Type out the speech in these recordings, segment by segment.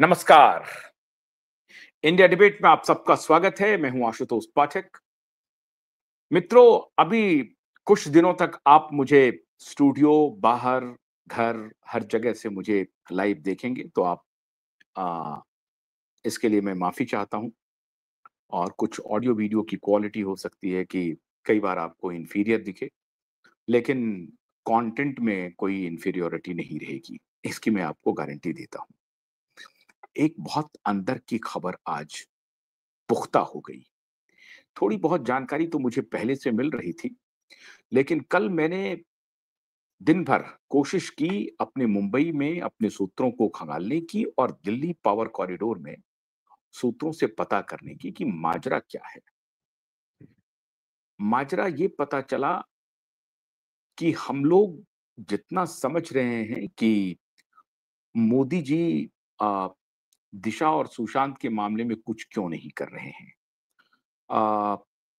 नमस्कार। India debate में आप सबका स्वागत है। मैं हूं आशुतोष पाठक। मित्रों, अभी कुछ दिनों तक आप मुझे स्टूडियो, बाहर, घर, हर जगह से मुझे लाइव देखेंगे, तो आप आ, इसके लिए मैं माफी चाहता हूं। और कुछ ऑडियो वीडियो की क्वालिटी हो सकती है कि कई बार आपको इंफीरियर दिखे, लेकिन कंटेंट में कोई इंफीरियोरिटी नहीं रहेगी, इसकी मैं आपको गारंटी देता हूं। एक बहुत अंदर की खबर आज पुख्ता हो गई। थोड़ी बहुत जानकारी तो मुझे पहले से मिल रही थी, लेकिन कल मैंने दिन भर कोशिश की अपने मुंबई में अपने सूत्रों को खंगालने की और दिल्ली पावर कॉरिडोर में सूत्रों से पता करने की कि माजरा क्या है। माजरा ये पता चला कि हम लोग जितना समझ रहे हैं कि मोदी जी अ, दिशा और सुशांत के मामले में कुछ क्यों नहीं कर रहे हैं।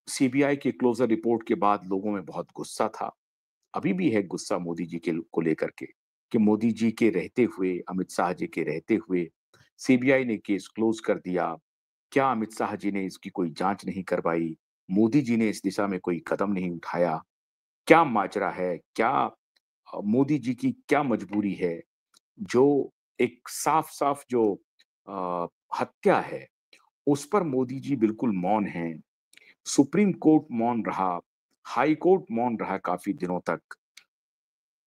सीबीआई की क्लोजर रिपोर्ट के बाद लोगों में बहुत गुस्सा था। अभी भी है गुस्सा मोदी जी के को लेकर के कि मोदी जी के रहते हुए, अमित शाह जी के रहते हुए सीबीआई ने केस क्लोज कर दिया। क्या अमित शाह जी ने इसकी कोई जांच नहीं करवाई? मोदी जी ने इस दिशा में कोई कदम नहीं उठाया? क्या माजरा है? क्या मोदी जी की क्या मजबूरी है जो एक साफ-साफ जो अ, हत्या है, उस पर मोदी जी बिल्कुल मौन हैं। सुप्रीम कोर्ट मौन रहा, हाई कोर्ट मौन रहा काफ़ी दिनों तक।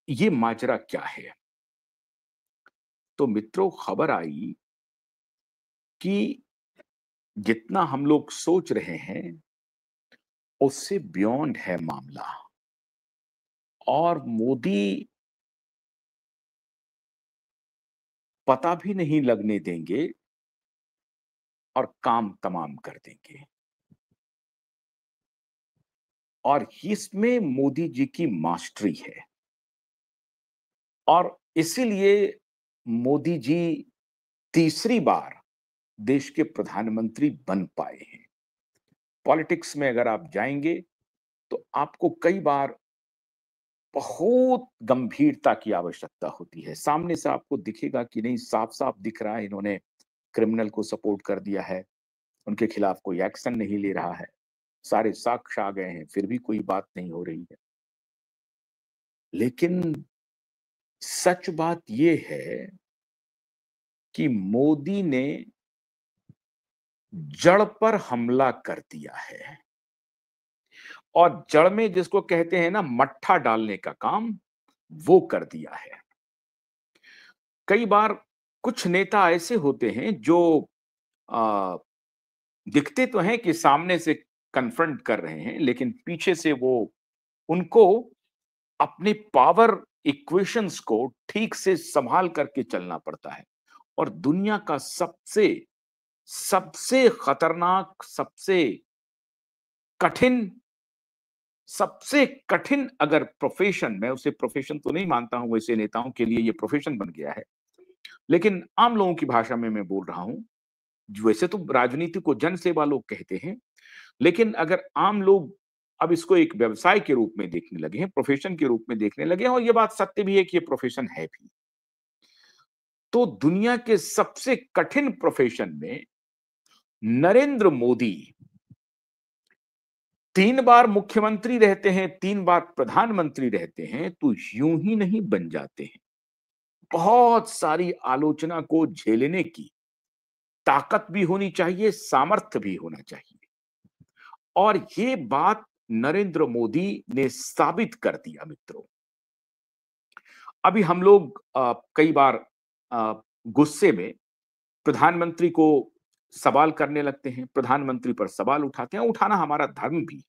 ये माजरा क्या है? तो मित्रों, खबर आई कि जितना हम लोग सोच रहे हैं, उससे बियॉन्ड है मामला। और मोदी पता भी नहीं लगने देंगे और काम तमाम कर देंगे। और इसमें मोदी जी की मास्टरी है। और इसीलिए मोदी जी तीसरी बार देश के प्रधानमंत्री बन पाए हैं। पॉलिटिक्स में अगर आप जाएँगे, तो आपको कई बार बहुत गंभीरता की आवश्यकता होती है। सामने से आपको दिखेगा कि नहीं, साफ-साफ दिख रहा है इन्होंने क्रिमिनल को सपोर्ट कर दिया है, उनके खिलाफ कोई एक्शन नहीं ले रहा है। सारे साक्ष्य आ गए हैं, फिर भी कोई बात नहीं हो रही है। लेकिन सच बात ये है कि मोदी ने जड़ पर हमला कर दिया है। और जड़ में जिसको कहते हैं ना मट्ठा डालने का काम, वो कर दिया है। कई बार कुछ नेता ऐसे होते हैं जो अ, दिखते तो हैं कि सामने से कन्फ्रंट कर रहे हैं, लेकिन पीछे से वो उनको अपने पावर इक्वेशंस को ठीक से संभाल करके चलना पड़ता है। और दुनिया का सबसे सबसे खतरनाक, कठिन सबसे कठिन अगर प्रोफेशन, मैं उसे प्रोफेशन तो नहीं मानता हूं, वैसे नेताओं के लिए ये प्रोफेशन बन गया है, लेकिन आम लोगों की भाषा में मैं बोल रहा हूं। वैसे तो राजनीति को जन सेवा लोग कहते हैं, लेकिन अगर आम लोग अब इसको एक व्यवसाय के रूप में देखने लगे हैं, प्रोफेशन के रूप में देखने लगे हैं, और ये बात सत्य भी है कि ये प्रोफेशन है भी। तो दुनिया के सबसे कठिन प्रोफेशन में नरेंद्र मोदी 3 बार मुख्यमंत्री रहते हैं, 3 बार प्रधानमंत्री रहते हैं, तो यूं ही नहीं बन जाते हैं। बहुत सारी आलोचना को झेलने की ताकत भी होनी चाहिए, सामर्थ्य भी होना चाहिए। और ये बात नरेंद्र मोदी ने साबित कर दिया मित्रों। अभी हम लोग कई बार गुस्से में प्रधानमंत्री को सवाल करने लगते हैं, प्रधानमंत्री पर सवाल उठाते हैं, उठाना हमारा धर्म भी।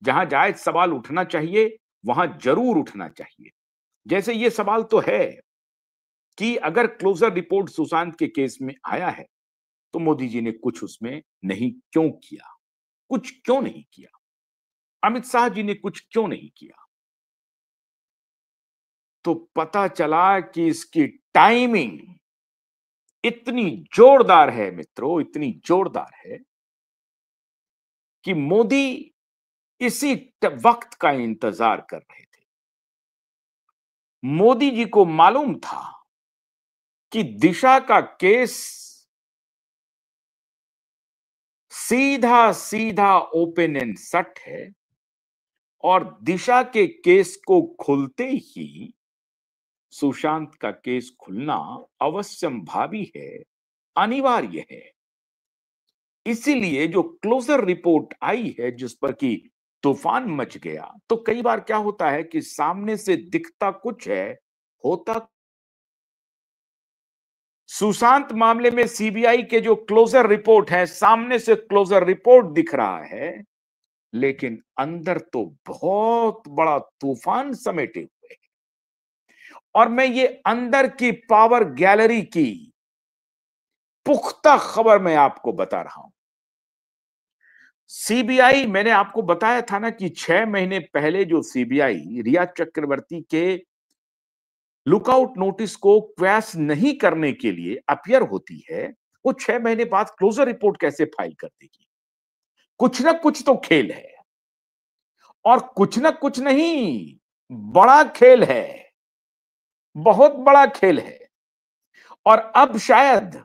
जहां जायज सवाल उठना चाहिए, वहां जरूर उठना चाहिए। जैसे ये सवाल तो है कि अगर क्लोजर रिपोर्ट सुशांत के केस में आया है, तो मोदी जी ने कुछ उसमें नहीं क्यों किया? कुछ क्यों नहीं किया? अमित शाह जी ने कुछ क्यों नहीं किया? तो पता चला कि इसकी टाइमिंग इतनी जोरदार है मित्रों, इतनी जोरदार है कि मोदी इसी वक्त का इंतजार कर रहे थे। मोदी जी को मालूम था कि दिशा का केस सीधा सीधा ओपन एंड सट है और दिशा के केस को खुलते ही सुशांत का केस खुलना अवश्यंभावी है, अनिवार्य है। इसीलिए जो क्लोजर रिपोर्ट आई है जिस पर कि तूफान मच गया, तो कई बार क्या होता है कि सामने से दिखता कुछ है, होता सुशांत मामले में सीबीआई के जो क्लोजर रिपोर्ट है, सामने से क्लोजर रिपोर्ट दिख रहा है, लेकिन अंदर तो बहुत बड़ा तूफान समेटे हुए हैं। और मैं ये अंदर की पावर गैलरी की पुख्ता खबर मैं आपको बता रहा हूं। सीबीआई, मैंने आपको बताया था ना कि 6 महीने पहले जो सीबीआई रिया चक्रवर्ती के लुकआउट नोटिस को क्वैश नहीं करने के लिए अपीयर होती है, वो 6 महीने बाद क्लोजर रिपोर्ट कैसे फाइल कर देगी? कुछ ना कुछ तो खेल है, और कुछ ना कुछ नहीं, बड़ा खेल है, बहुत बड़ा खेल है। और अब शायद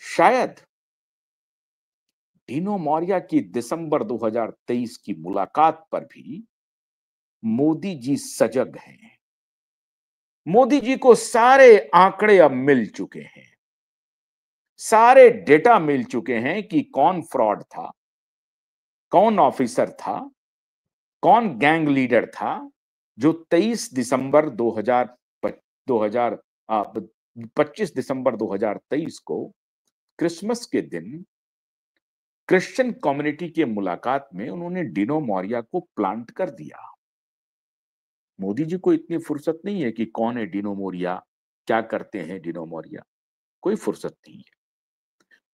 शायद डिनो मौर्या की दिसंबर 2023 की मुलाकात पर भी मोदी जी सजग हैं। मोदी जी को सारे आंकड़े अब मिल चुके हैं, सारे डेटा मिल चुके हैं कि कौन फ्रॉड था, कौन ऑफिसर था, कौन गैंग लीडर था जो 23 दिसंबर 25 दिसंबर 2023 को क्रिसमस के दिन क्रिश्चियन कम्युनिटी के मुलाकात में उन्होंने डिनो मौर्या को प्लांट कर दिया। मोदी जी को इतनी फुर्सत नहीं है कि कौन है डिनो मौर्या, क्या करते हैं डिनो मौर्या, कोई फुर्सत नहीं है।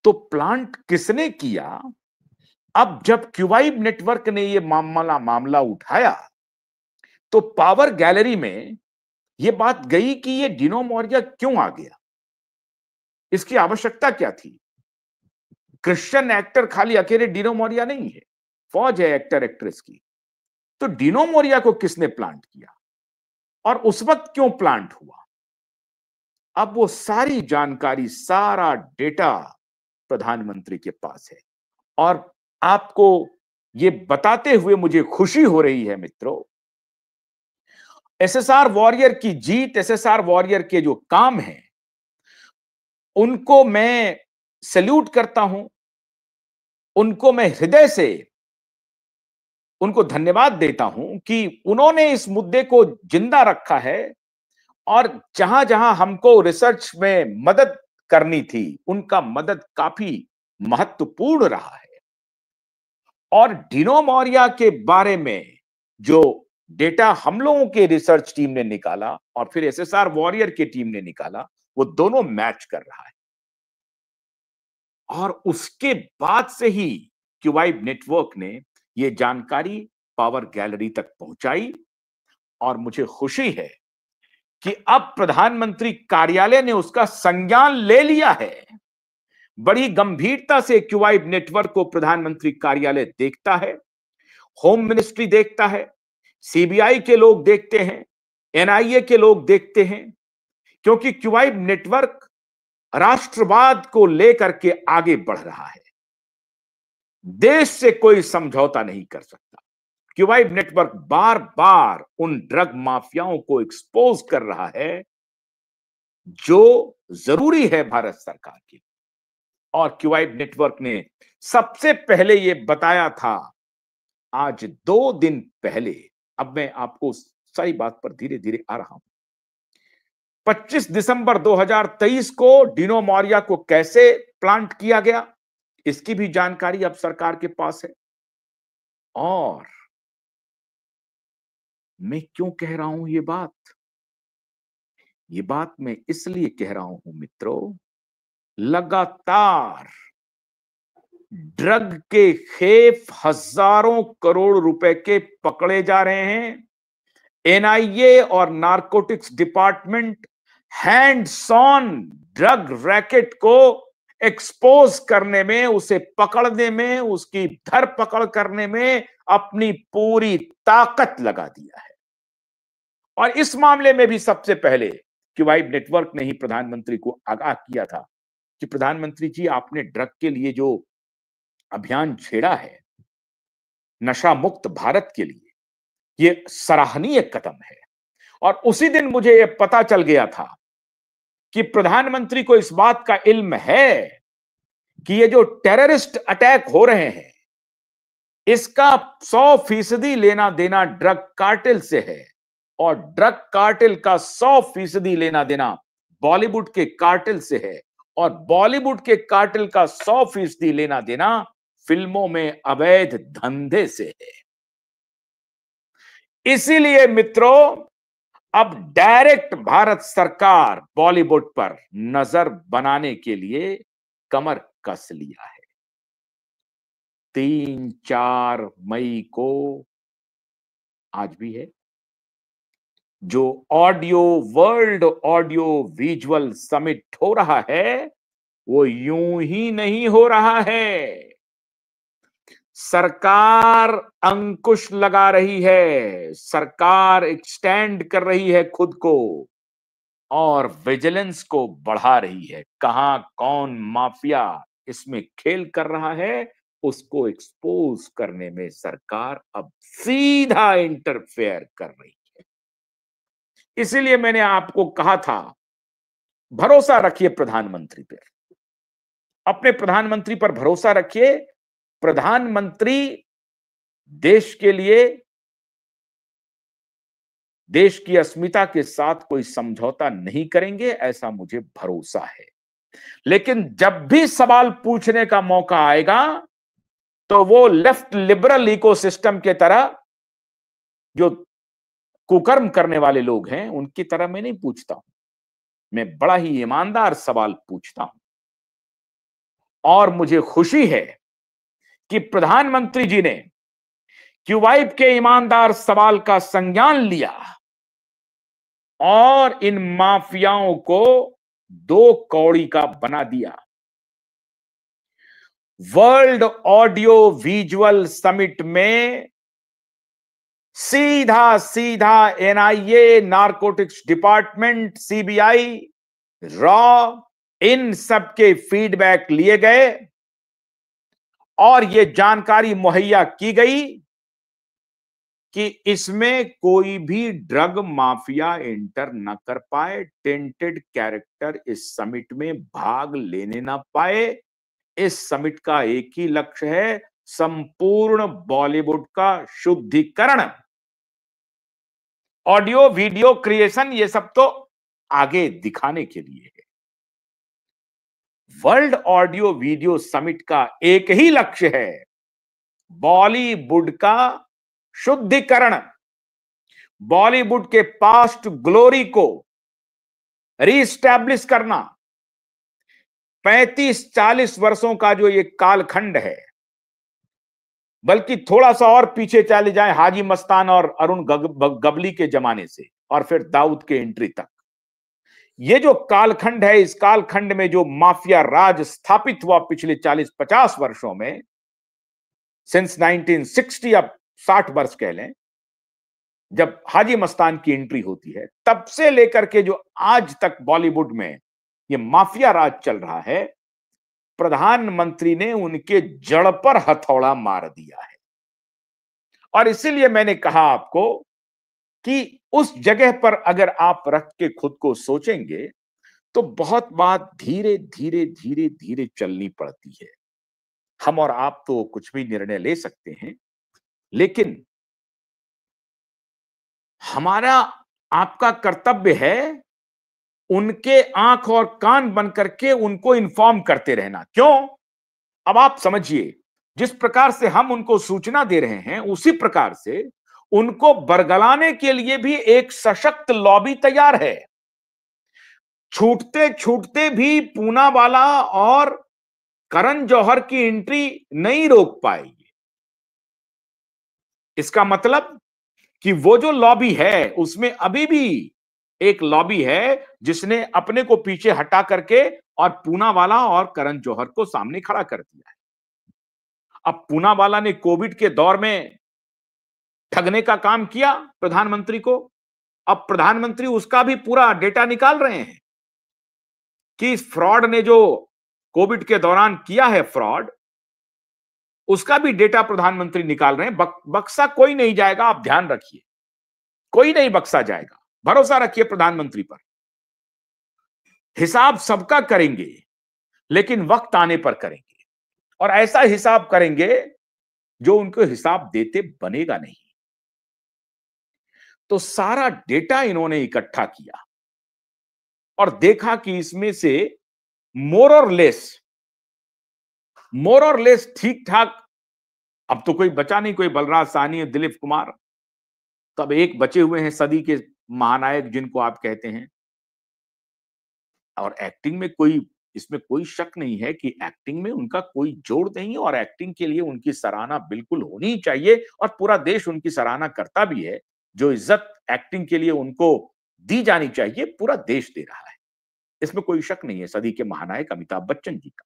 तो प्लांट किसने किया? अब जब क्यूबाइब नेटवर्क ने ये मामला उठाया, तो पावर गैलरी में यह बात गई कि ये डिनो मौर्या क्यों आ गया, इसकी आवश्यकता क्या थी? क्रिश्चियन एक्टर खाली अकेले डिनो मौर्या नहीं है, फौज है एक्टर एक्ट्रेस की। तो डिनो मौर्या को किसने प्लांट किया और उस वक्त क्यों प्लांट हुआ? अब वो सारी जानकारी, सारा डेटा प्रधानमंत्री के पास है। और आपको ये बताते हुए मुझे खुशी हो रही है मित्रों, एसएसआर वॉरियर की जीत, एसएसआर वॉरियर के जो काम हैं, उनको मैं सैल्यूट करता हूं, उनको मैं हृदय से उनको धन्यवाद देता हूं कि उन्होंने इस मुद्दे को जिंदा रखा है और जहां जहां हमको रिसर्च में मदद करनी थी, उनका मदद काफी महत्वपूर्ण रहा है। और डिनो मौर्या के बारे में जो डेटा हम लोगों के रिसर्च टीम ने निकाला और फिर एसएसआर वॉरियर की टीम ने निकाला, वो दोनों मैच कर रहा है। और उसके बाद से ही क्यूबाइब नेटवर्क ने ये जानकारी पावर गैलरी तक पहुंचाई और मुझे खुशी है कि अब प्रधानमंत्री कार्यालय ने उसका संज्ञान ले लिया है। बड़ी गंभीरता से क्यूबाइब नेटवर्क को प्रधानमंत्री कार्यालय देखता है, होम मिनिस्ट्री देखता है, सीबीआई के लोग देखते हैं, एनआईए के लोग देखते हैं, क्योंकि क्यूबाइब नेटवर्क राष्ट्रवाद को लेकर के आगे बढ़ रहा है। देश से कोई समझौता नहीं कर सकता। क्यूबाइब नेटवर्क बार बार उन ड्रग माफियाओं को एक्सपोज कर रहा है जो जरूरी है भारत सरकार की। और क्यूबाइब नेटवर्क ने सबसे पहले यह बताया था आज 2 दिन पहले। अब मैं आपको सारी बात पर धीरे धीरे आ रहा हूं। 25 दिसंबर 2023 को डिनो मौर्या को कैसे प्लांट किया गया, इसकी भी जानकारी अब सरकार के पास है। और मैं क्यों कह रहा हूं ये बात मैं इसलिए कह रहा हूं मित्रों, लगातार ड्रग के खेप हजारों करोड़ रुपए के पकड़े जा रहे हैं। एनआईए और narcotics department hands on drug racket को एक्सपोज करने में, उसे पकड़ने में, उसकी धरपकड़ करने में अपनी पूरी ताकत लगा दिया है। और इस मामले में भी सबसे पहले क्यूवाइब नेटवर्क ने ही प्रधानमंत्री को आगाह किया था कि प्रधानमंत्री जी, आपने ड्रग के लिए जो अभियान छेड़ा है, नशा मुक्त भारत के लिए, ये सराहनीय कदम है। और उसी दिन मुझे यह पता चल गया था कि प्रधानमंत्री को इस बात का इल्म है कि ये जो टेररिस्ट अटैक हो रहे हैं, इसका 100% लेना देना ड्रग कार्टेल से है, और ड्रग कार्टेल का 100% लेना देना बॉलीवुड के कार्टेल से है, और बॉलीवुड के कार्टेल का 100% लेना देना फिल्मों में अवैध धंधे से है। इसीलिए मित्रों, अब डायरेक्ट भारत सरकार बॉलीवुड पर नजर बनाने के लिए कमर कस लिया है। 3-4 मई को, आज भी है, जो वर्ल्ड ऑडियो विजुअल समिट हो रहा है, वो यूं ही नहीं हो रहा है। सरकार अंकुश लगा रही है, सरकार एक्सटेंड कर रही है खुद को और विजिलेंस को बढ़ा रही है। कहां कौन माफिया इसमें खेल कर रहा है, उसको एक्सपोज करने में सरकार अब सीधा इंटरफेयर कर रही है। इसीलिए मैंने आपको कहा था, भरोसा रखिए प्रधानमंत्री पर, अपने प्रधानमंत्री पर भरोसा रखिए। प्रधानमंत्री देश के लिए, देश की अस्मिता के साथ कोई समझौता नहीं करेंगे, ऐसा मुझे भरोसा है। लेकिन जब भी सवाल पूछने का मौका आएगा, तो वो लेफ्ट लिबरल इकोसिस्टम के तरह जो कुकर्म करने वाले लोग हैं, उनकी तरह मैं नहीं पूछता हूं। मैं बड़ा ही ईमानदार सवाल पूछता हूं, और मुझे खुशी है कि प्रधानमंत्री जी ने क्यूवाइब के ईमानदार सवाल का संज्ञान लिया और इन माफियाओं को 2 कौड़ी का बना दिया। वर्ल्ड ऑडियो विजुअल समिट में सीधा सीधा एनआईए, नारकोटिक्स डिपार्टमेंट, सीबीआई, रॉ, इन सब के फीडबैक लिए गए और यह जानकारी मुहैया की गई कि इसमें कोई भी ड्रग माफिया एंटर न कर पाए, टेंटेड कैरेक्टर इस समिट में भाग लेने ना पाए। इस समिट का एक ही लक्ष्य है, संपूर्ण बॉलीवुड का शुद्धिकरण। ऑडियो वीडियो क्रिएशन ये सब तो आगे दिखाने के लिए है। वर्ल्ड ऑडियो वीडियो समिट का एक ही लक्ष्य है, बॉलीवुड का शुद्धिकरण, बॉलीवुड के पास्ट ग्लोरी को रीस्टैब्लिश करना। 35-40 वर्षों का जो ये कालखंड है, बल्कि थोड़ा सा और पीछे चले जाए, हाजी मस्तान और अरुण गबली के जमाने से और फिर दाऊद के एंट्री तक, ये जो कालखंड है, इस कालखंड में जो माफिया राज स्थापित हुआ पिछले 40-50 वर्षों में, सिंस 1960, अब 60 वर्ष कह लें, जब हाजी मस्तान की एंट्री होती है, तब से लेकर के जो आज तक बॉलीवुड में ये माफिया राज चल रहा है, प्रधानमंत्री ने उनके जड़ पर हथौड़ा मार दिया है। और इसीलिए मैंने कहा आपको कि उस जगह पर अगर आप रख के खुद को सोचेंगे, तो बहुत बात धीरे धीरे धीरे धीरे चलनी पड़ती है। हम और आप तो कुछ भी निर्णय ले सकते हैं, लेकिन हमारा आपका कर्तव्य है उनके आंख और कान बन करके उनको इन्फॉर्म करते रहना। क्यों? अब आप समझिए, जिस प्रकार से हम उनको सूचना दे रहे हैं, उसी प्रकार से उनको बरगलाने के लिए भी एक सशक्त लॉबी तैयार है। छूटते छूटते भी पूनावाला और करण जौहर की एंट्री नहीं रोक पाएगी। इसका मतलब कि वो जो लॉबी है, उसमें अभी भी एक लॉबी है जिसने अपने को पीछे हटा करके और पूनावाला और करण जौहर को सामने खड़ा कर दिया है। अब पूनावाला ने कोविड के दौर में ठगने का काम किया प्रधानमंत्री को, अब प्रधानमंत्री उसका भी पूरा डेटा निकाल रहे हैं कि इस फ्रॉड ने जो कोविड के दौरान किया है फ्रॉड, उसका भी डेटा प्रधानमंत्री निकाल रहे हैं। बक्सा कोई नहीं जाएगा, आप ध्यान रखिए, कोई नहीं बक्सा जाएगा, भरोसा रखिए प्रधानमंत्री पर। हिसाब सबका करेंगे, लेकिन वक्त आने पर करेंगे, और ऐसा हिसाब करेंगे जो उनको हिसाब देते बनेगा नहीं। तो सारा डेटा इन्होंने इकट्ठा किया और देखा कि इसमें से मोर और लेस ठीक ठाक, अब तो कोई बचा नहीं, कोई बलराज साहनी, दिलीप कुमार, तब एक बचे हुए हैं सदी के महानायक जिनको आप कहते हैं। और एक्टिंग में कोई, इसमें कोई शक नहीं है कि एक्टिंग में उनका कोई जोड़ नहीं है, और एक्टिंग के लिए उनकी सराहना बिल्कुल होनी चाहिए, और पूरा देश उनकी सराहना करता भी है। जो इज्जत एक्टिंग के लिए उनको दी जानी चाहिए, पूरा देश दे रहा है, इसमें कोई शक नहीं है। सदी के महानायक अमिताभ बच्चन जी का,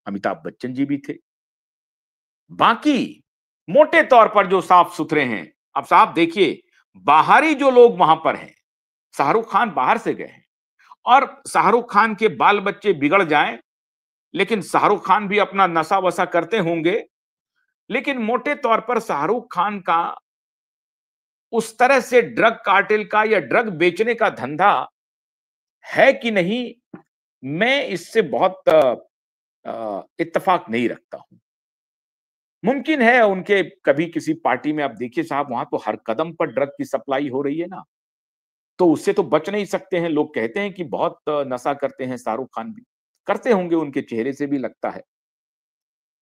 अमिताभ बच्चन जी भी थे। बाकी मोटे तौर पर जो साफ सुथरे हैं, अब साहब देखिए, बाहरी जो लोग वहां पर हैं, शाहरुख खान बाहर से गए हैं, और शाहरुख खान के बाल बच्चे बिगड़ जाएं, लेकिन शाहरुख खान भी अपना नशा वसा करते होंगे, लेकिन मोटे तौर पर शाहरुख खान का उस तरह से ड्रग कार्टेल का या ड्रग बेचने का धंधा है कि नहीं, मैं इससे बहुत इत्तेफाक नहीं रखता हूं। मुमकिन है उनके कभी किसी पार्टी में, आप देखिए साहब, वहां तो हर कदम पर ड्रग की सप्लाई हो रही है ना, तो उससे तो बच नहीं सकते हैं। लोग कहते हैं कि बहुत नशा करते हैं, शाहरुख खान भी करते होंगे, उनके चेहरे से भी लगता है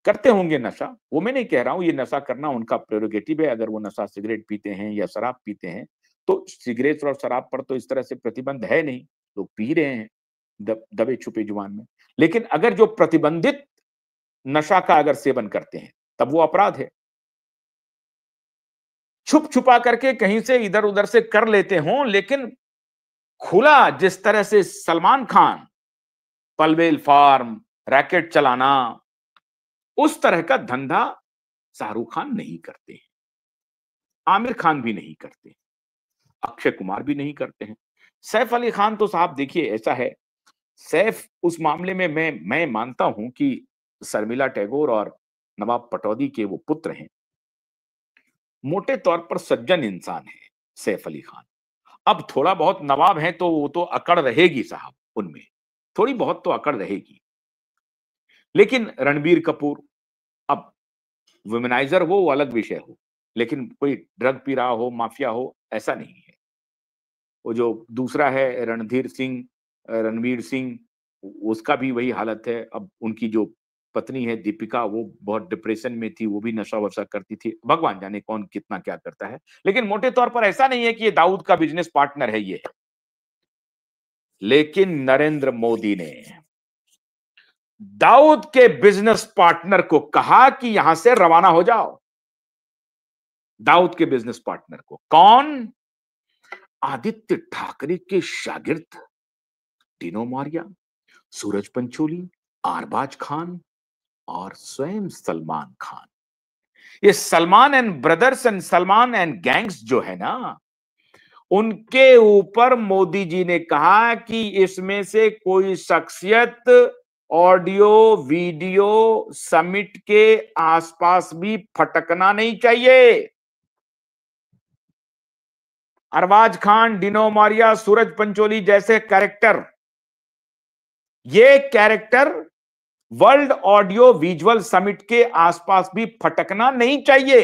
करते होंगे नशा। वो मैं नहीं कह रहा हूं, ये नशा करना उनका प्रेरोगेटिव है। अगर वो नशा सिगरेट पीते हैं या शराब पीते हैं, तो सिगरेट और शराब पर तो इस तरह से प्रतिबंध है नहीं, लोग पी रहे हैं दबे छुपे जुबान में। लेकिन अगर जो प्रतिबंधित नशा का अगर सेवन करते हैं, तब वो अपराध है। छुप छुपा करके कहीं से इधर उधर से कर लेते हों, लेकिन खुला जिस तरह से सलमान खान पलवेल फार्म, रैकेट चलाना, उस तरह का धंधा शाहरुख खान नहीं करते हैं, आमिर खान भी नहीं करते, अक्षय कुमार भी नहीं करते हैं। सैफ अली खान तो साहब देखिए ऐसा है, सैफ उस मामले में मैं मानता हूं कि शर्मिला टैगोर और नवाब पटौदी के वो पुत्र हैं, मोटे तौर पर सज्जन इंसान है सैफ अली खान। अब थोड़ा बहुत नवाब है तो वो तो अकड़ रहेगी साहब उनमें, थोड़ी बहुत तो अकड़ रहेगी। लेकिन रणबीर कपूर, अब वुमेनाइजर हो वो अलग विषय हो, लेकिन कोई ड्रग पी रहा हो, माफिया हो, ऐसा नहीं है। वो जो दूसरा है रणधीर सिंह, रणवीर सिंह, उसका भी वही हालत है। अब उनकी जो पत्नी है दीपिका, वो बहुत डिप्रेशन में थी, वो भी नशा वशा करती थी। भगवान जाने कौन कितना क्या करता है, लेकिन मोटे तौर पर ऐसा नहीं है कि ये दाऊद का बिजनेस पार्टनर है ये। लेकिन नरेंद्र मोदी ने दाऊद के बिजनेस पार्टनर को कहा कि यहां से रवाना हो जाओ। दाऊद के बिजनेस पार्टनर को, कौन? आदित्य ठाकरे के शागिर्द टिनो मारिया, सूरज पंचोली, आरबाज खान और स्वयं सलमान खान। ये Salman and brothers and Salman and gangs जो है ना, उनके ऊपर मोदी जी ने कहा कि इसमें से कोई शख्सियत ऑडियो वीडियो समिट के आसपास भी फटकना नहीं चाहिए। अरबाज खान, डिनो मारिया, सूरज पंचोली जैसे कैरेक्टर, ये character world audio visual summit के आसपास भी फटकना नहीं चाहिए।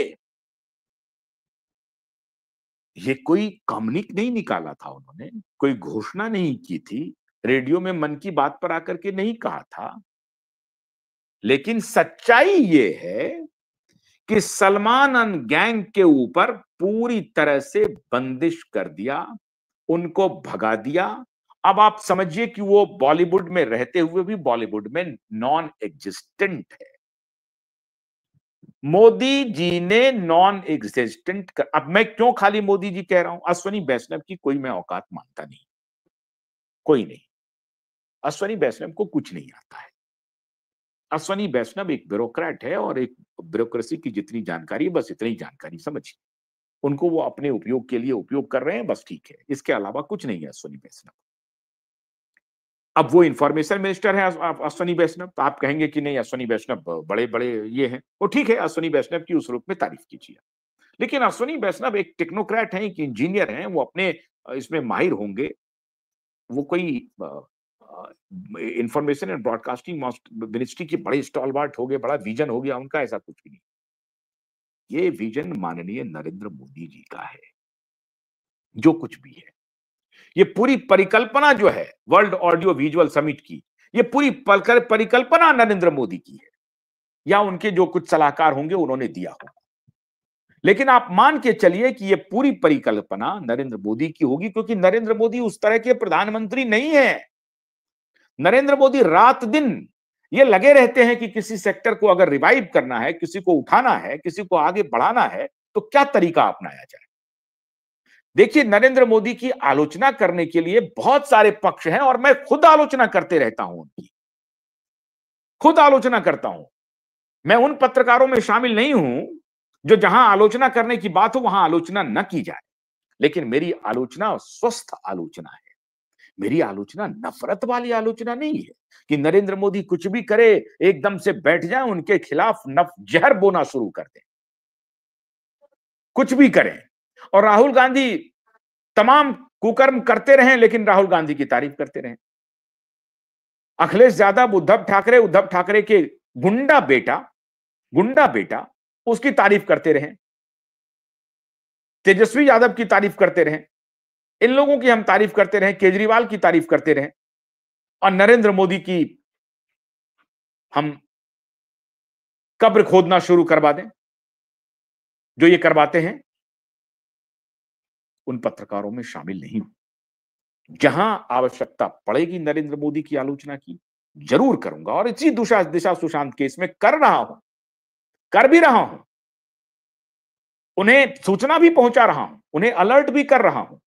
ये कोई कम्युनिक नहीं निकाला था उन्होंने, कोई घोषणा नहीं की थी, रेडियो में मन की बात पर आकर के नहीं कहा था। लेकिन सच्चाई ये है कि सलमान एंड गैंग के ऊपर पूरी तरह से बंदिश कर दिया, उनको भगा दिया। अब आप समझिए कि वो बॉलीवुड में रहते हुए भी बॉलीवुड में नॉन एग्जिस्टेंट है। मोदी जी ने नॉन एग्जिस्टेंट कर, अब मैं क्यों खाली मोदी जी कह रहा हूं, अश्वनी वैष्णव की कोई मैं औकात मानता नहीं, कोई नहीं। अश्वनी वैष्णव को कुछ नहीं आता है। अश्वनी वैष्णव एक ब्यूरोक्रेट है, और एक ब्यूरोक्रेसी की जितनी जानकारी, बस इतनी जानकारी समझिए। उनको वो अपने उपयोग के लिए उपयोग कर रहे हैं, बस ठीक है। इसके अलावा कुछ नहीं है अश्विनी वैष्णव। अब वो इंफॉर्मेशन मिनिस्टर है अश्विनी वैष्णव, तो आप कहेंगे कि नहीं अश्विनी वैष्णव बड़े-बड़े ये हैं। वो ठीक है, अश्विनी वैष्णव की उस रूप में तारीफ कीजिए। लेकिन अश्विनी वैष्णव एक टेक्नोक्रेट हैं, एक इंजीनियर हैं, वो अपने इसमें माहिर होंगे। वो कोई इंफॉर्मेशन एंड ब्रॉडकास्टिंग मिनिस्ट्री के बड़े स्टॉलवर्ट हो गए, बड़ा विजन हो गया उनका, ऐसा कुछ भी नहीं। ये विजन माननीय नरेंद्र मोदी जी का है, जो कुछ भी है। ये पूरी परिकल्पना जो है वर्ल्ड ऑडियो विजुअल समिट की, ये पूरी परिकल्पना नरेंद्र मोदी की है, या उनके जो कुछ सलाहकार होंगे उन्होंने दिया होगा। लेकिन आप मान के चलिए कि ये पूरी परिकल्पना नरेंद्र मोदी की होगी, क्योंकि नरेंद्र मोदी उस तरह के प्रधानमंत्री नहीं है। नरेंद्र मोदी रात दिन ये लगे रहते हैं कि किसी सेक्टर को अगर रिवाइव करना है, किसी को उठाना है, किसी को आगे बढ़ाना है, तो क्या तरीका अपनाया जाए। देखिए, नरेंद्र मोदी की आलोचना करने के लिए बहुत सारे पक्ष हैं, और मैं खुद आलोचना करते रहता हूं उनकी, खुद आलोचना करता हूं। मैं उन पत्रकारों में शामिल नहीं हूं जो जहां आलोचना करने की बात हो वहां आलोचना न की जाए। लेकिन मेरी आलोचना स्वस्थ आलोचना है। मेरी आलोचना नफरत वाली आलोचना नहीं है कि नरेंद्र मोदी कुछ भी करे, एकदम से बैठ जाए उनके खिलाफ जहर बोना शुरू कर दें, कुछ भी करें। और राहुल गांधी तमाम कुकर्म करते रहें, लेकिन राहुल गांधी की तारीफ करते रहें। अखिलेश यादव, उद्धव ठाकरे के गुंडा बेटा उसकी तारीफ करते रहें। तेजस्वी यादव की तारीफ करते रहें, इन लोगों की हम तारीफ करते रहें, केजरीवाल की तारीफ करते रहें, और नरेंद्र मोदी की हम कब्र खोदना शुरू करवा दें, जो ये करवाते हैं। उन पत्रकारों में शामिल नहीं। जहां आवश्यकता पड़ेगी नरेंद्र मोदी की आलोचना की, जरूर करूंगा, और इसी दिशा सुशांत केस में कर रहा हूं, कर भी रहा हूं। उन्हें सूचना भी पहुंचा रहा हूं, उन्हें अलर्ट भी कर रहा हूं।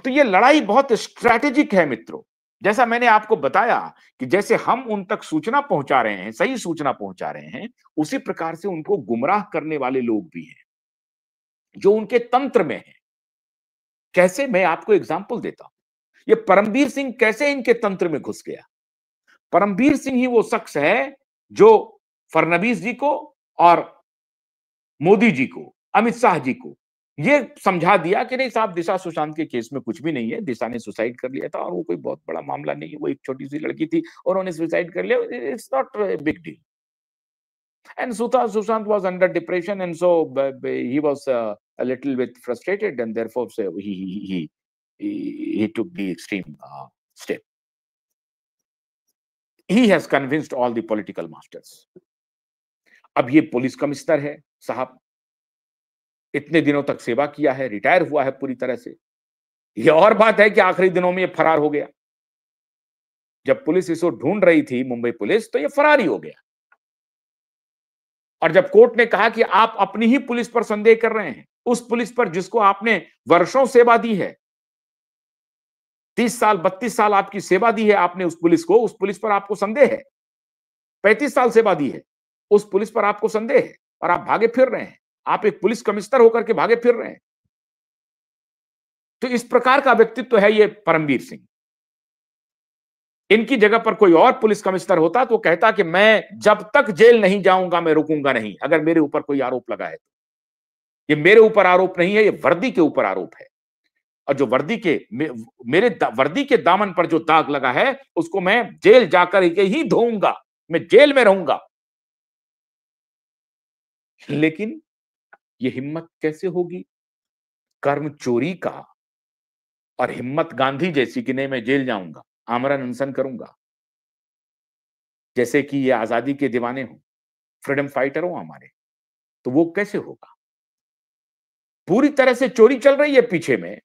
तो ये लड़ाई बहुत स्ट्रैटेजिक है मित्रों। जैसा मैंने आपको बताया कि जैसे हम उन तक सूचना पहुंचा रहे हैं, सही सूचना पहुंचा रहे हैं, उसी प्रकार से उनको गुमराह करने वाले लोग भी हैं जो उनके तंत्र में हैं। कैसे, मैं आपको एग्जांपल देता हूं। ये परमबीर सिंह कैसे इनके तंत्र में घुस गया। परमबीर सिंह ही वो शख्स है जो फडणवीस जी को और मोदी जी को, अमित शाह जी को ये समझा दिया कि नहीं साहब, दिशा सुशांत के केस में कुछ भी नहीं है, दिशा ने सुसाइड कर लिया था और वो कोई बहुत बड़ा मामला नहीं है, वो एक छोटी सी लड़की थी और उन्होंने सुसाइड कर लिया, it's not big deal. And Sushant was under depression, and so he was a little bit frustrated, and therefore so he took the extreme step. He has convinced all the political masters. अब ये police commissioner है साहब, इतने दिनों तक सेवा किया है, रिटायर हुआ है पूरी तरह से। ये और बात है कि आखिरी दिनों में ये फरार हो गया। जब पुलिस इसको ढूंढ रही थी, मुंबई पुलिस, तो ये फरार ही हो गया। और जब कोर्ट ने कहा कि आप अपनी ही पुलिस पर संदेह कर रहे हैं, उस पुलिस पर जिसको आपने वर्षों सेवा दी है, 30 साल 32 साल आपकी सेवा दी है आपने उस पुलिस को, उस पुलिस पर आपको संदेह है। 35 साल सेवा दी है, उस पुलिस पर आपको संदेह है, और आप भागे फिर रहे हैं। आप एक पुलिस कमिश्नर होकर के भागे फिर रहे हैं। तो इस प्रकार का व्यक्तित्व है ये परमबीर सिंह। इनकी जगह पर कोई और पुलिस कमिश्नर होता तो कहता कि मैं जब तक जेल नहीं जाऊंगा मैं रुकूंगा नहीं, अगर मेरे ऊपर कोई आरोप लगा है तो। ये मेरे ऊपर आरोप नहीं है, ये वर्दी के ऊपर आरोप है, और जो मेरे वर्दी के दामन पर जो दाग लगा है उसको मैं जेल जाकर के ही धोऊंगा, मैं जेल में रहूंगा। लेकिन ये हिम्मत कैसे होगी कर्म चोरी का, और हिम्मत गांधी जैसी कि नहीं मैं जेल जाऊंगा, आमरण अनशन करूंगा, जैसे कि ये आजादी के दीवाने हो, फ्रीडम फाइटर हो हमारे, तो वो कैसे होगा। पूरी तरह से चोरी चल रही है पीछे में,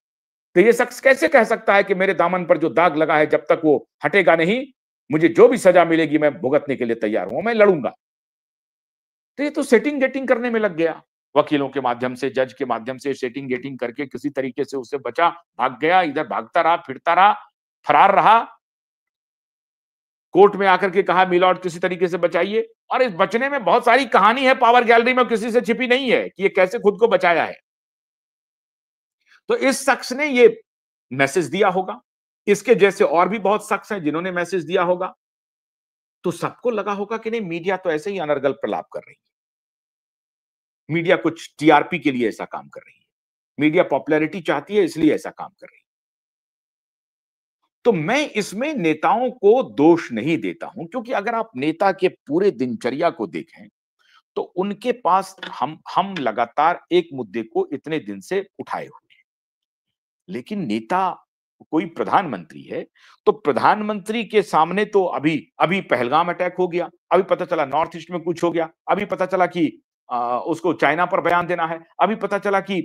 तो ये शख्स कैसे कह सकता है कि मेरे दामन पर जो दाग लगा है जब तक वो हटेगा नहीं, मुझे जो भी सजा मिलेगी मैं भुगतने के लिए तैयार हूं, मैं लड़ूंगा। तो ये तो सेटिंग गेटिंग करने में लग गया, वकीलों के माध्यम से, जज के माध्यम से सेटिंग गेटिंग करके किसी तरीके से उससे बचा, भाग गया, इधर भागता रहा, फिरता रहा, फरार रहा। कोर्ट में आकर के कहा मिलॉर्ड किसी तरीके से बचाइए, और इस बचने में बहुत सारी कहानी है पावर गैलरी में, किसी से छिपी नहीं है कि ये कैसे खुद को बचाया है। तो इस शख्स ने ये मैसेज दिया होगा, इसके जैसे और भी बहुत शख्स हैं जिन्होंने मैसेज दिया होगा। तो सबको लगा होगा कि नहीं, मीडिया तो ऐसे ही अनर्गल प्रलाप कर रही है, मीडिया कुछ टीआरपी के लिए ऐसा काम कर रही है, मीडिया पॉपुलैरिटी चाहती है इसलिए ऐसा काम कर रही है। तो मैं इसमें नेताओं को दोष नहीं देता हूं, क्योंकि अगर आप नेता के पूरे दिनचर्या को देखें तो उनके पास हम लगातार एक मुद्दे को इतने दिन से उठाए हुए हैं। लेकिन नेता कोई प्रधानमंत्री है, तो प्रधानमंत्री के सामने तो अभी अभी पहलगाम अटैक हो गया, अभी पता चला नॉर्थ ईस्ट में कुछ हो गया, अभी पता चला कि उसको चाइना पर बयान देना है, अभी पता चला कि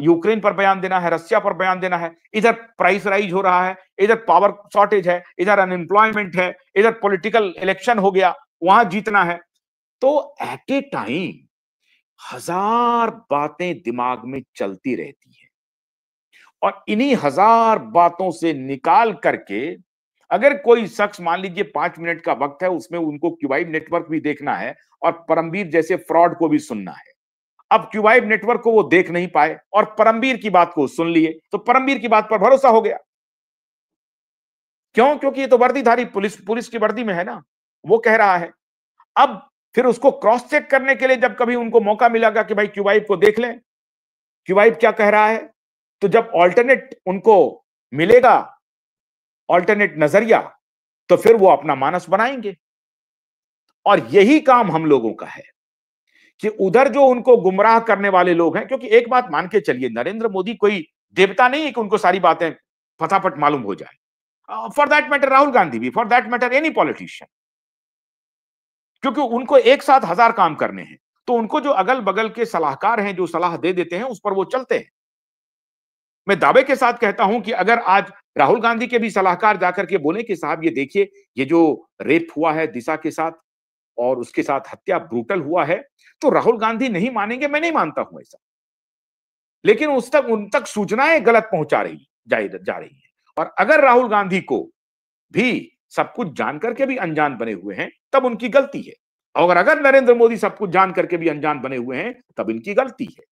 यूक्रेन पर बयान देना है, रशिया पर बयान देना है, इधर प्राइस राइज हो रहा है, इधर पावर शॉर्टेज है, इधर अनएम्प्लॉयमेंट है, इधर पॉलिटिकल इलेक्शन हो गया, वहां जीतना है। तो एट ए टाइम हजार बातें दिमाग में चलती रहती हैं, और इन्हीं हजार बातों से निकाल करके अगर कोई शख्स, मान लीजिए 5 मिनट का वक्त है, उसमें उनको क्यूबाइड नेटवर्क भी देखना है और परमवीर जैसे फ्रॉड को भी सुनना है। अब क्यूबाइड नेटवर्क को वो देख नहीं पाए और परमवीर की बात को सुन लिए, तो परमवीर की बात पर भरोसा हो गया। क्यों? क्योंकि ये तो वर्दीधारी पुलिस पुलिस की वर्दी में है ना, वो कह रहा है। अब फिर उसको क्रॉस चेक करने के लिए जब कभी उनको मौका मिलेगा कि भाई क्यूबाइड को देख लें, क्यूबाइड क्या कह रहा है, तो जब ऑल्टरनेट उनको मिलेगा, ऑल्टरनेट नजरिया, तो फिर वो अपना मानस बनाएंगे। और यही काम हम लोगों का है कि उधर जो उनको गुमराह करने वाले लोग हैं, क्योंकि एक बात मान के चलिए, नरेंद्र मोदी कोई देवता नहीं है कि उनको सारी बातें फटाफट मालूम हो जाए। For that matter Rahul Gandhi भी, for that matter any politician, क्योंकि उनको एक साथ हजार काम करने हैं। तो उनको जो अगल बगल के सलाहकार हैं जो सलाह दे देते हैं, उस पर वो चलते हैं। मैं दावे के साथ कहता हूं कि अगर आज राहुल गांधी के भी सलाहकार जाकर के बोले कि साहब ये देखिए, ये जो रेप हुआ है दिशा के साथ और उसके साथ हत्या ब्रूटल हुआ है, तो राहुल गांधी नहीं मानेंगे, मैं नहीं मानता हूं ऐसा। लेकिन उन तक सूचनाएं गलत पहुंचा रही जा रही है। और अगर राहुल गांधी को भी सब कुछ जान करके भी अनजान बने हुए हैं, तब उनकी गलती है। और अगर नरेंद्र मोदी सब कुछ जान करके भी अनजान बने हुए हैं, तब इनकी गलती है।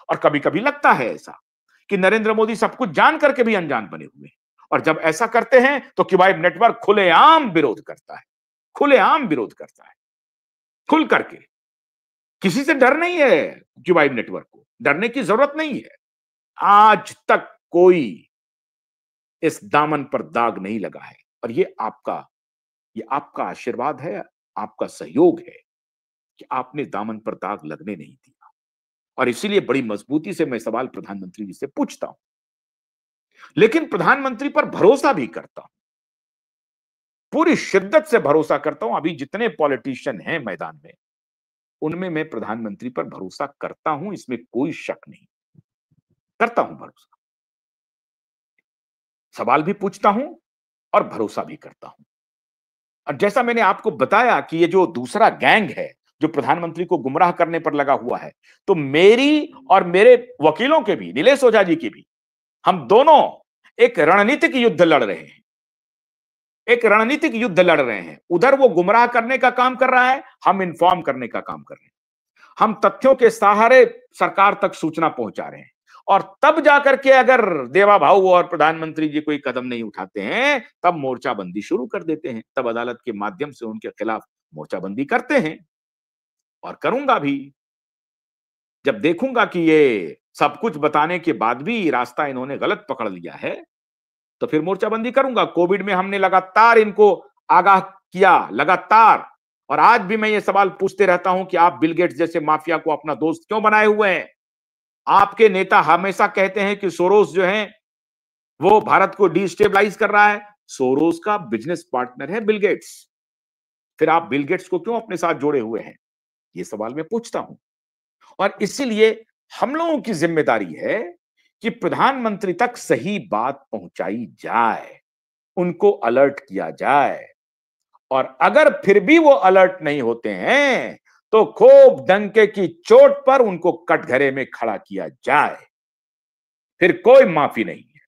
और कभी कभी लगता है ऐसा कि नरेंद्र मोदी सब कुछ जान करके भी अनजान बने हुए हैं, और जब ऐसा करते हैं तो क्यूबाइड नेटवर्क खुलेआम विरोध करता है, खुलेआम विरोध करता है, खुल करके। किसी से डर नहीं है, क्यूबाइड नेटवर्क को डरने की जरूरत नहीं है। आज तक कोई इस दामन पर दाग नहीं लगा है, और ये आपका आशीर्वाद है, आपका सहयोग है कि आपने दामन पर दाग लगने नहीं दिया। और इसीलिए बड़ी मजबूती से मैं सवाल प्रधानमंत्री जी से पूछता हूं, लेकिन प्रधानमंत्री पर भरोसा भी करता हूं, पूरी शिद्दत से भरोसा करता हूं। अभी जितने पॉलिटिशियन हैं मैदान में, उनमें मैं प्रधानमंत्री पर भरोसा करता हूं, इसमें कोई शक नहीं, करता हूं भरोसा। सवाल भी पूछता हूं और भरोसा भी करता हूं। और जैसा मैंने आपको बताया कि ये जो दूसरा गैंग है जो प्रधानमंत्री को गुमराह करने पर लगा हुआ है, तो मेरी और मेरे वकीलों के भी, नीलेश ओझा जी की भी, हम दोनों एक रणनीतिक युद्ध लड़ रहे हैं, एक रणनीतिक युद्ध लड़ रहे हैं। उधर वो गुमराह करने का काम कर रहा है, हम इन्फॉर्म करने का काम कर रहे हैं। हम तथ्यों के सहारे सरकार तक सूचना पहुंचा रहे हैं, और तब जाकर के अगर देवा भाऊ और प्रधानमंत्री जी कोई कदम नहीं उठाते हैं, तब मोर्चाबंदी शुरू कर देते हैं, तब अदालत के माध्यम से उनके खिलाफ मोर्चाबंदी करते हैं। और करूंगा भी। जब देखूंगा कि ये सब कुछ बताने के बाद भी रास्ता इन्होंने गलत पकड़ लिया है, तो फिर मोर्चाबंदी करूंगा। कोविड में हमने लगातार इनको आगाह किया, लगातार। और आज भी मैं ये सवाल पूछते रहता हूं कि आप बिल गेट्स जैसे माफिया को अपना दोस्त क्यों बनाए हुए हैं? आपके नेता हमेशा कहते हैं कि सोरोस जो है वो भारत को डिस्टेबलाइज कर रहा है। सोरोस का बिजनेस पार्टनर है बिल गेट्स, फिर आप बिल गेट्स को क्यों अपने साथ जोड़े हुए हैं? ये सवाल मैं पूछता हूं। और इसीलिए हम लोगों की जिम्मेदारी है कि प्रधानमंत्री तक सही बात पहुंचाई जाए, उनको अलर्ट किया जाए। और अगर फिर भी वो अलर्ट नहीं होते हैं, तो खूब डंके की चोट पर उनको कटघरे में खड़ा किया जाए। फिर कोई माफी नहीं है,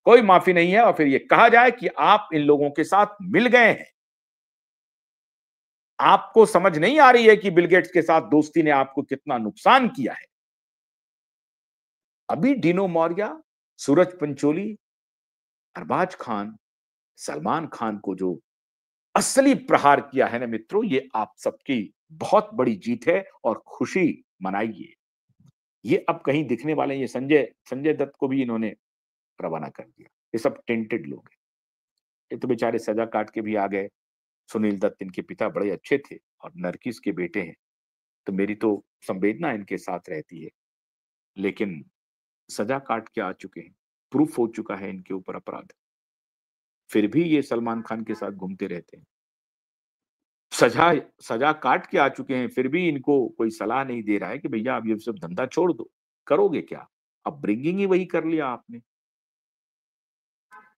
कोई माफी नहीं है। और फिर ये कहा जाए कि आप इन लोगों के साथ मिल गए हैं। आपको समझ नहीं आ रही है कि बिल गेट्स के साथ दोस्ती ने आपको कितना नुकसान किया है। अभी डिनो मौर्य, सूरज पंचोली, अरबाज खान, सलमान खान को जो असली प्रहार किया है ना मित्रों, ये आप सबकी बहुत बड़ी जीत है और खुशी मनाइए। ये अब कहीं दिखने वाले, ये संजय संजय दत्त को भी इन्होंने रवाना कर दिया। ये सब टेंटेड लोग हैं। ये तो बेचारे सजा काट के भी आ गए। सुनील दत्त इनके पिता बड़े अच्छे थे और नरगिस के बेटे हैं, तो मेरी तो संवेदना इनके साथ रहती है। लेकिन सजा काट के आ चुके हैं, प्रूफ हो चुका है इनके ऊपर अपराध, फिर भी ये सलमान खान के साथ घूमते रहते हैं। सजा सजा काट के आ चुके हैं, फिर भी इनको कोई सलाह नहीं दे रहा है कि भैया आप ये सब धंधा छोड़ दो। करोगे क्या? अब ब्रिंगिंग ही वही कर लिया आपने।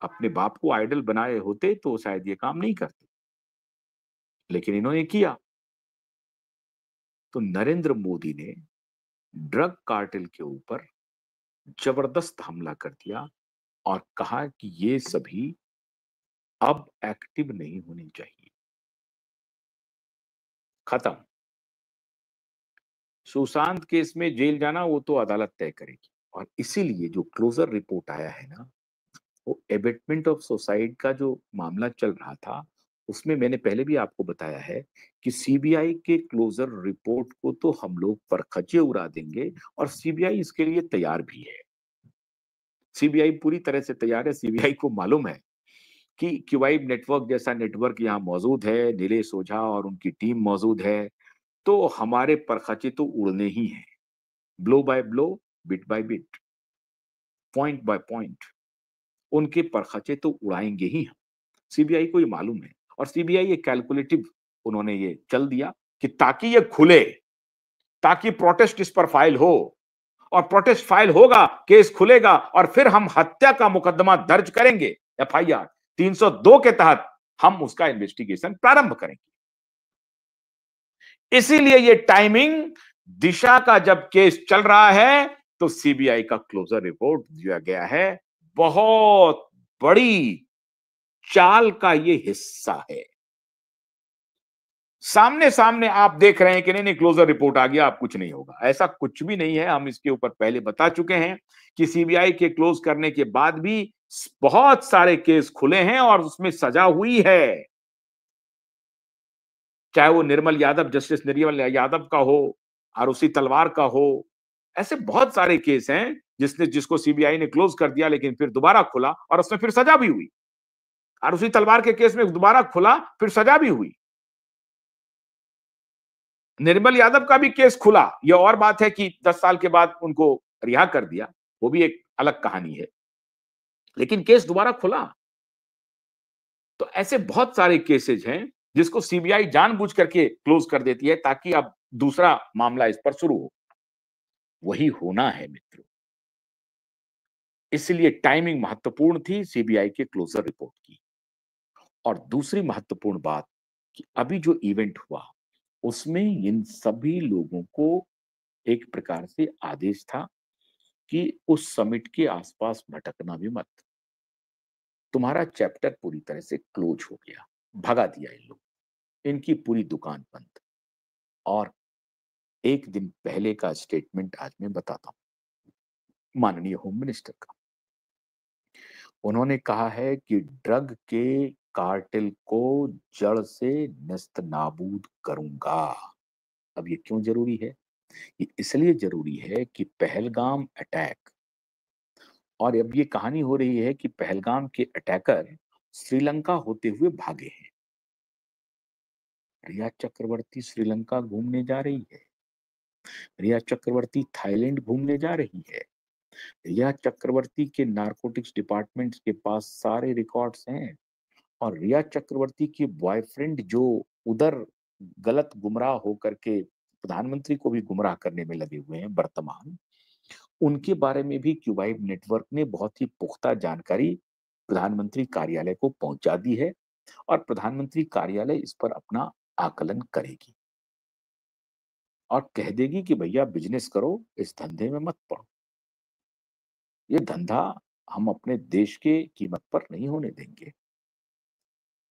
अपने बाप को आइडल बनाए होते तो शायद ये काम नहीं करते, लेकिन इन्होंने किया। तो नरेंद्र मोदी ने ड्रग कार्टेल के ऊपर जबरदस्त हमला कर दिया और कहा कि ये सभी अब एक्टिव नहीं होने चाहिए। खत्म। सुशांत केस में जेल जाना वो तो अदालत तय करेगी, और इसीलिए जो क्लोजर रिपोर्ट आया है ना, वो एबेटमेंट ऑफ सुसाइड का जो मामला चल रहा था, उसमें मैंने पहले भी आपको बताया है कि सीबीआई के क्लोजर रिपोर्ट को तो हम लोग परखचे उड़ा देंगे, और सीबीआई इसके लिए तैयार भी है। सीबीआई पूरी तरह से तैयार है। सीबीआई को मालूम है कि क्यूबाइब नेटवर्क जैसा नेटवर्क यहाँ मौजूद है, नीलेश ओझा और उनकी टीम मौजूद है, तो हमारे परखचे तो उड़ने ही हैं। Blow by blow, bit by bit, point by point, उनके परखचे तो उड़ाएंगे ही हम। सीबीआई को ये मालूम है, और सीबीआई ये कैलकुलेटिव उन्होंने ये चल दिया कि ताकि ये खुले, ताकि प्रोटेस्ट इस पर फाइल हो, और प्रोटेस्ट फाइल होगा, केस खुलेगा, और फिर हम हत्या का मुकदमा दर्ज करेंगे, एफआईआर 302 के तहत हम उसका इन्वेस्टिगेशन प्रारंभ करेंगे। इसीलिए ये टाइमिंग, दिशा का जब केस चल रहा है तो सीबीआई का क्लोजर रिपोर्ट दिया गया है। बहुत बड़ी चाल का ये हिस्सा है। सामने सामने आप देख रहे हैं कि नहीं नहीं क्लोजर रिपोर्ट आ गया, अब कुछ नहीं होगा, ऐसा कुछ भी नहीं है। हम इसके ऊपर पहले बता चुके हैं कि सीबीआई के क्लोज करने के बाद भी बहुत सारे केस खुले हैं और उसमें सजा हुई है। चाहे वो निर्मल यादव, जस्टिस निर्मल यादव का हो, आरुषि तलवार का हो, ऐसे बहुत सारे केस हैं जिसको सीबीआई ने क्लोज कर दिया, लेकिन फिर दोबारा खुला और उसमें फिर सजा भी हुई। आरुषि तलवार के केस में दोबारा खुला, फिर सजा भी हुई। निर्मल यादव का भी केस खुला, यह और बात है कि 10 साल के बाद उनको रिहा कर दिया, वो भी एक अलग कहानी है, लेकिन केस दोबारा खुला। तो ऐसे बहुत सारे केसेज हैं जिसको सीबीआई जानबूझ करके क्लोज कर देती है ताकि अब दूसरा मामला इस पर शुरू हो। वही होना है मित्रों। इसलिए टाइमिंग महत्वपूर्ण थी सीबीआई के क्लोजर रिपोर्ट की। और दूसरी महत्वपूर्ण बात कि अभी जो इवेंट हुआ उसमें इन सभी लोगों को एक प्रकार से आदेश था कि उस समिट के आसपास भटकना भी मत। तुम्हारा चैप्टर पूरी तरह से क्लोज हो गया, भगा दिया इन लोग, इनकी पूरी दुकान बंद। और एक दिन पहले का स्टेटमेंट आज मैं बताता हूं माननीय होम मिनिस्टर का। उन्होंने कहा है कि ड्रग के कार्टेल को जड़ से नस्त नाबूद करूंगा। अब ये क्यों जरूरी है? ये इसलिए जरूरी है कि पहलगाम अटैक, और अब ये कहानी हो रही है कि पहलगाम के अटैकर श्रीलंका होते हुए भागे हैं। रिया चक्रवर्ती श्रीलंका घूमने जा रही है, रिया चक्रवर्ती थाईलैंड घूमने जा रही है, रिया चक्रवर्ती के नारकोटिक्स डिपार्टमेंट के पास सारे रिकॉर्ड्स हैं, और रिया चक्रवर्ती के बॉयफ्रेंड जो उधर गलत गुमराह होकर के प्रधानमंत्री को भी गुमराह करने में लगे हुए हैं वर्तमान, उनके बारे में भी क्यूबाइब नेटवर्क ने बहुत ही पुख्ता जानकारी प्रधानमंत्री कार्यालय को पहुंचा दी है, और प्रधानमंत्री कार्यालय इस पर अपना आकलन करेगी और कह देगी कि भैया बिजनेस करो, इस धंधे में मत पड़ो। ये धंधा हम अपने देश के कीमत पर नहीं होने देंगे।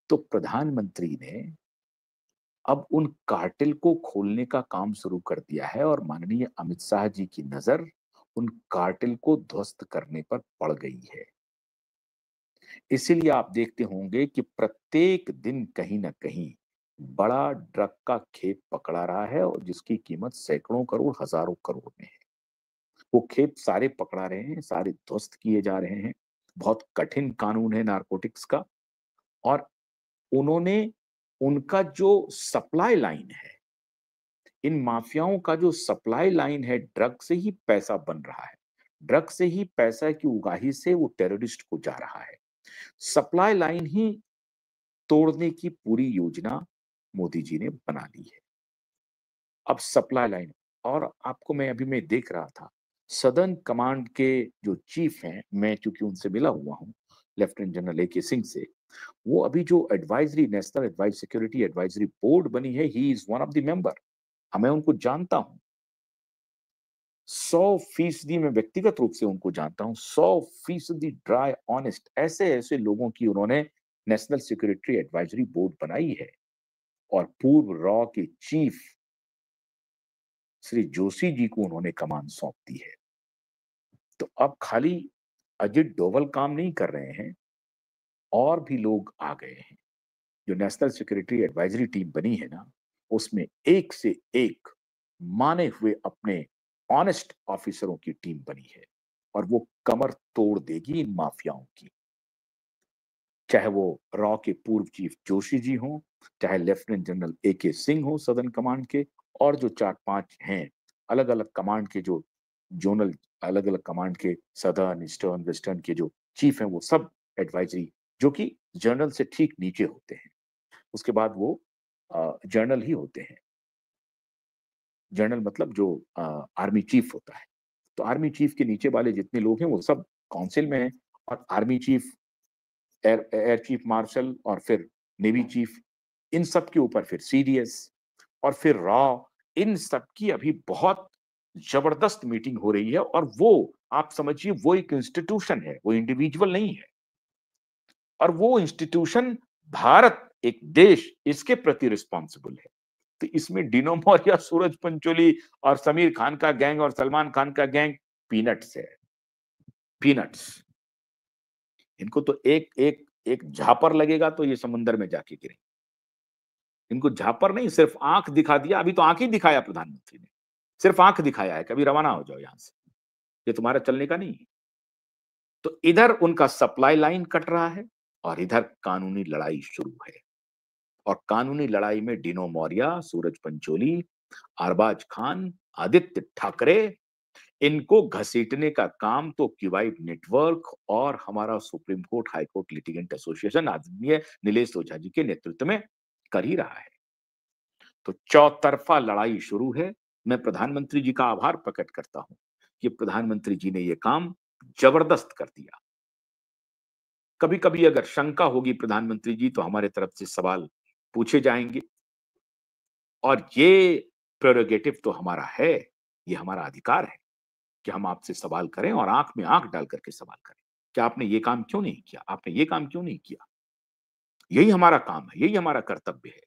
तो प्रधानमंत्री ने अब उन कार्टेल को खोलने का काम शुरू कर दिया है, और माननीय अमित शाह जी की नजर उन कार्टेल को ध्वस्त करने पर पड़ गई है। इसीलिए आप देखते होंगे कि प्रत्येक दिन कहीं न कहीं बड़ा ड्रग का खेप पकड़ा रहा है और जिसकी कीमत सैकड़ों करोड़, हज़ारों करोड़ में है। वो खेप सारे पकड़ा रहे हैं, सारे ध्वस्त किए जा रहे हैं। बहुत कठिन कानून है नारकोटिक्स का और उन्होंने उनका जो सप्लाई लाइन है, इन माफियाओं का जो सप्लाई लाइन है, ड्रग से ही पैसा बन रहा है। ड्रग से ही पैसा की उगाही से वो टेररिस्ट को जा रहा है। सप्लाई लाइन ही तोड़ने की पूरी योजना मोदी जी ने बना ली है। अब सप्लाई लाइन और आपको मैं देख रहा था, सदर्न कमांड के जो चीफ हैं, मैं चूँकि उनसे मिला हुआ हूँ, लेफ्टिनेंट जनरल एके सिंह से, वो अभी जो advisory national advice security advisory board बनी है, he is one of the member. मैं उनको जानता हूँ। 100% मैं व्यक्तिगत रूप से उनको जानता हूँ। 100% ड्राई ऑनेस्ट ऐसे-ऐसे लोगों की उन्होंने नेशनल सिक्योरिटी एडवाइजरी बोर्ड बनाई है और पूर्व रॉ के चीफ श्री जोशी जी को उन्होंने कमान सौंप दी है। तो अब खाली अजित डोभाल काम नहीं कर रहे हैं, और भी लोग आ गए हैं। जो नेशनल सिक्योरिटी एडवाइजरी टीम बनी है ना, उसमें एक से एक माने हुए अपने ऑनेस्ट ऑफिसरों की टीम बनी है और वो कमर तोड़ देगी इन माफियाओं की। चाहे वो रॉ के पूर्व चीफ जोशी जी हों, चाहे लेफ्टिनेंट जनरल एके सिंह हो सदर्न कमांड के, और जो 4-5 हैं, अलग-अलग कमांड के जो जोनल अलग-अलग कमांड के सदर्न, ईस्टर्न, वेस्टर्न के जो चीफ हैं, वो सब एडवाइजरी जो कि जनरल से ठीक नीचे होते हैं। उसके बाद वो जनरल ही होते हैं। जनरल मतलब जो आर्मी चीफ होता है। तो आर्मी चीफ के नीचे वाले जितने लोग हैं, वो सब काउंसिल में हैं और army chief, air air chief marshal और फिर नेवी चीफ, इन सब के ऊपर फिर सीडीएस और फिर रॉ, इन सब की अभी बहुत जबरदस्त मीटिंग हो रही है और वो आप समझिए वो एक इंस्टीट्यूशन है, वो इंडिविजुअल नहीं है। और वो इंस्टीट्यूशन भारत, एक देश, इसके प्रति रिस्पॉन्सिबल है। तो इसमें डिनो मौर्य, सूरज पंचोली और समीर खान का गैंग और सलमान खान का गैंग पीनट्स है, पीनट्स। इनको तो एक एक एक झापर लगेगा तो ये समुंदर में जाके गिरेंगे। इनको झापर नहीं, सिर्फ आंख दिखा दिया, अभी तो आंख ही दिखाया प्रधानमंत्री ने, सिर्फ आंख दिखाया है, कभी रवाना हो जाओ यहां से, ये तुम्हारा चलने का नहीं है। तो इधर उनका सप्लाई लाइन कट रहा है और इधर कानूनी लड़ाई शुरू है। और कानूनी लड़ाई में डिनो मौर्य, सूरज पंचोली, अरबाज खान, आदित्य ठाकरे, इनको घसीटने का काम तो क्यूबाइट नेटवर्क और हमारा supreme court high court litigant association आदरणीय नीलेश ओझा जी के नेतृत्व में कर ही रहा है। तो चौतरफा लड़ाई शुरू है। मैं प्रधानमंत्री जी का आभार प्रकट करता हूं कि प्रधानमंत्री जी ने यह काम जबरदस्त कर दिया। कभी-कभी अगर शंका होगी प्रधानमंत्री जी, तो हमारे तरफ से सवाल पूछे जाएंगे और ये प्रेरोगेटिव तो हमारा है, ये हमारा अधिकार है कि हम आपसे सवाल करें और आंख में आंख डाल करके सवाल करें कि आपने ये काम क्यों नहीं किया, आपने ये काम क्यों नहीं किया। यही हमारा काम है, यही हमारा कर्तव्य है।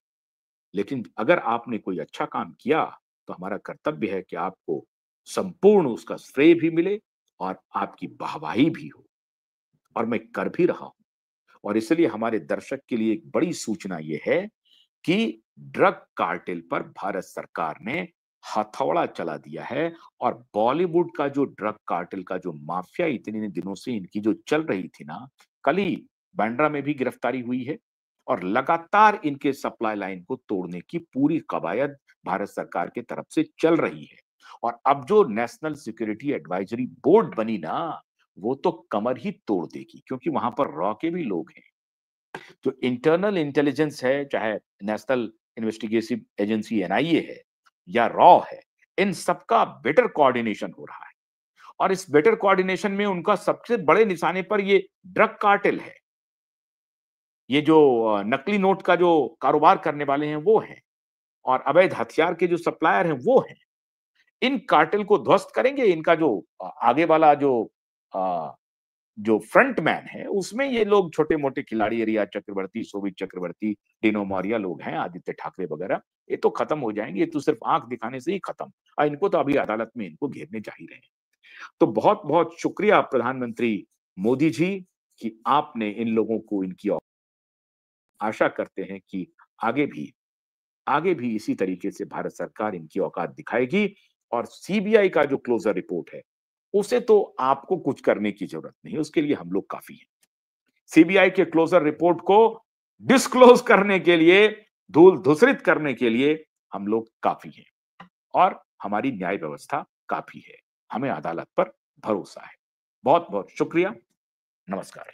लेकिन अगर आपने कोई अच्छा काम किया, तो हमारा कर्तव्य है कि आपको संपूर्ण उसका श्रेय भी मिले और आपकी वाहवाही भी हो, और मैं कर भी रहा हूं। और इसलिए हमारे दर्शक के लिए एक बड़ी सूचना ये है कि ड्रग कार्टेल पर भारत सरकार ने हथौड़ा चला दिया है और बॉलीवुड का जो ड्रग कार्टेल का जो माफिया इतने दिनों से इनकी जो चल रही थी ना, कल ही बांद्रा में भी गिरफ्तारी हुई है और लगातार इनके सप्लाई लाइन को तोड़ने की पूरी कवायद भारत सरकार की तरफ से चल रही है। और अब जो नेशनल सिक्योरिटी एडवाइजरी बोर्ड बनी ना, वो तो कमर ही तोड़ देगी, क्योंकि वहां पर रॉ के भी लोग हैं। जो इंटरनल इंटेलिजेंस है, चाहे नेशनल इन्वेस्टिगेटिव एजेंसी एनआईए है या रॉ है, इन सबका बेटर कोऑर्डिनेशन हो रहा है और इस बेटर कोऑर्डिनेशन में उनका सबसे बड़े निशाने पर ये ड्रग कार्टेल है। ये जो नकली नोट का जो कारोबार करने वाले हैं वो हैं, और अवैध हथियार के जो सप्लायर हैं वो हैं। इन कार्टेल को ध्वस्त करेंगे। इनका जो आगे वाला अ, जो फ्रंट मैन है, उसमें ये लोग छोटे-मोटे खिलाड़ी, रिया चक्रवर्ती, शोभित चक्रवर्ती, डिनो मौर्य लोग हैं, आदित्य ठाकरे वगैरह, ये तो खत्म हो जाएंगे। ये तो सिर्फ आंख दिखाने से ही खत्म। इनको तो अभी अदालत में इनको घेरने जा ही रहे हैं। तो बहुत-बहुत शुक्रिया प्रधानमंत्री मोदी जी कि आपने इन लोगों को इनकी आशा करते हैं कि आगे भी आगे भी इसी तरीके से भारत सरकार इनकी औकात दिखाएगी और सीबीआई का जो क्लोज़र रिपोर्ट है, उसे तो आपको कुछ करने की ज़रूरत नहीं है, उसके लिए हम लोग काफ़ी हैं। सीबीआई के क्लोज़र रिपोर्ट को डिस्क्लोज़ करने के लिए, धूल-धूसरित करने के लिए हम लोग काफ़ी हैं और हमारी न्याय व्यवस्था काफ़ी है। हमें अदालत पर भरोसा है। बहुत-बहुत शुक्रिया। नमस्कार।